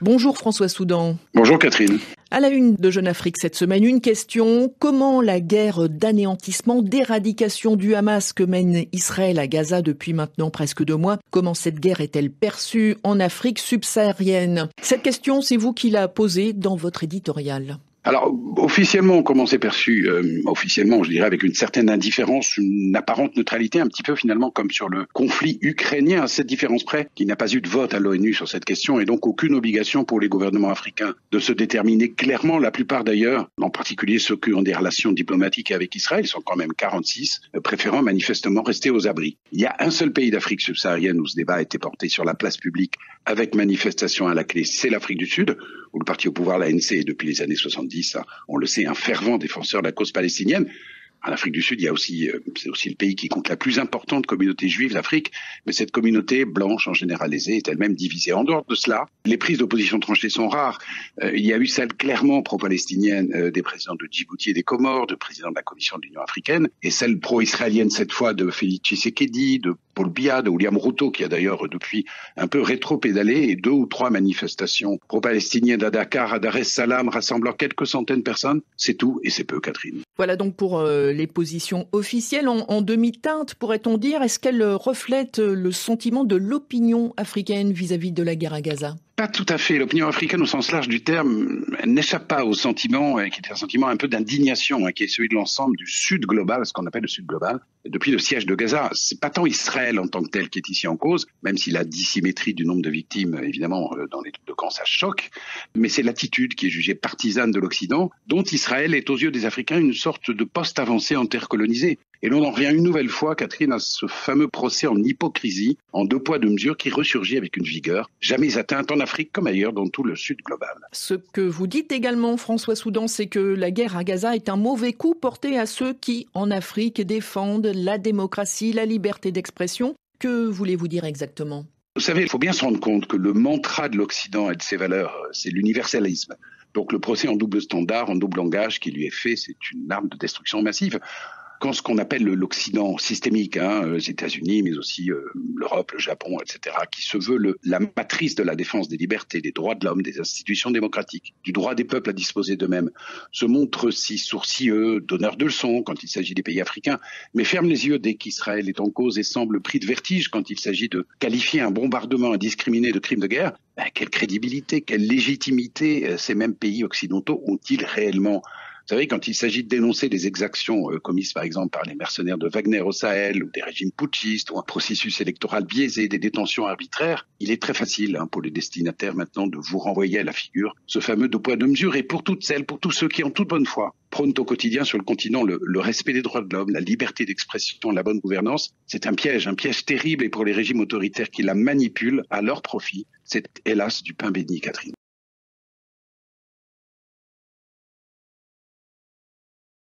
Bonjour François Soudan. Bonjour Catherine. À la une de Jeune Afrique cette semaine, une question. Comment la guerre d'anéantissement, d'éradication du Hamas que mène Israël à Gaza depuis maintenant presque 2 mois, comment cette guerre est-elle perçue en Afrique subsaharienne? Cette question, c'est vous qui la posée dans votre éditorial. Alors, officiellement, comment c'est perçu? Officiellement, je dirais avec une certaine indifférence, une apparente neutralité, un petit peu finalement comme sur le conflit ukrainien, à cette différence près qu'il n'y a pas eu de vote à l'ONU sur cette question et donc aucune obligation pour les gouvernements africains de se déterminer clairement. La plupart d'ailleurs, en particulier ceux qui ont des relations diplomatiques avec Israël, sont quand même 46, préférant manifestement rester aux abris. Il y a un seul pays d'Afrique subsaharienne où ce débat a été porté sur la place publique avec manifestation à la clé, c'est l'Afrique du Sud, où le parti au pouvoir, l'ANC, est depuis les années 70, on le sait, un fervent défenseur de la cause palestinienne. En Afrique du Sud, il y a aussi, c'est aussi le pays qui compte la plus importante communauté juive d'Afrique, mais cette communauté blanche, en général aisée, est elle-même divisée. En dehors de cela, les prises d'opposition tranchées sont rares. Il y a eu celle clairement pro-palestinienne des présidents de Djibouti et des Comores, de présidents de la Commission de l'Union africaine, et celle pro-israélienne cette fois de Félix Tshisekedi, de Paul Biya, de William Ruto, qui a d'ailleurs depuis un peu rétro-pédalé, et 2 ou 3 manifestations pro-palestiniennes à Dakar, à Dar es Salaam, rassemblant quelques centaines de personnes. C'est tout, et c'est peu, Catherine. Voilà donc pour les positions officielles en demi-teinte, pourrait-on dire. Est-ce qu'elles reflètent le sentiment de l'opinion africaine vis-à-vis de la guerre à Gaza ? Pas tout à fait. L'opinion africaine au sens large du terme n'échappe pas au sentiment, qui est un sentiment un peu d'indignation, qui est celui de l'ensemble du Sud global, ce qu'on appelle le Sud global, depuis le siège de Gaza. C'est pas tant Israël en tant que tel qui est ici en cause, même si la dissymétrie du nombre de victimes, évidemment, dans les deux camps, ça choque, mais c'est l'attitude qui est jugée partisane de l'Occident, dont Israël est aux yeux des Africains une sorte de poste avancé en terre colonisée. Et l'on en revient une nouvelle fois, Catherine, à ce fameux procès en hypocrisie, en 2 poids 2 mesures, qui ressurgit avec une vigueur jamais atteinte en Afrique comme ailleurs dans tout le Sud global. Ce que vous dites également, François Soudan, c'est que la guerre à Gaza est un mauvais coup porté à ceux qui, en Afrique, défendent la démocratie, la liberté d'expression. Que voulez-vous dire exactement ? Vous savez, il faut bien se rendre compte que le mantra de l'Occident et de ses valeurs, c'est l'universalisme. Donc le procès en double standard, en double langage qui lui est fait, c'est une arme de destruction massive. Quand ce qu'on appelle l'Occident systémique, les États-Unis, mais aussi l'Europe, le Japon, etc., qui se veut la matrice de la défense des libertés, des droits de l'homme, des institutions démocratiques, du droit des peuples à disposer d'eux-mêmes, se montre si sourcilleux, donneur de leçons quand il s'agit des pays africains, mais ferme les yeux dès qu'Israël est en cause et semble pris de vertige quand il s'agit de qualifier un bombardement indiscriminé de crime de guerre. Quelle crédibilité, quelle légitimité ces mêmes pays occidentaux ont-ils réellement ? Vous savez, quand il s'agit de dénoncer des exactions commises par exemple par les mercenaires de Wagner au Sahel ou des régimes putschistes ou un processus électoral biaisé, des détentions arbitraires, il est très facile pour les destinataires maintenant de vous renvoyer à la figure ce fameux 2 poids 2 mesures. Et pour toutes celles, pour tous ceux qui en toute bonne foi prônent au quotidien sur le continent le respect des droits de l'homme, la liberté d'expression, la bonne gouvernance, c'est un piège terrible, et pour les régimes autoritaires qui la manipulent à leur profit, c'est hélas du pain béni, Catherine.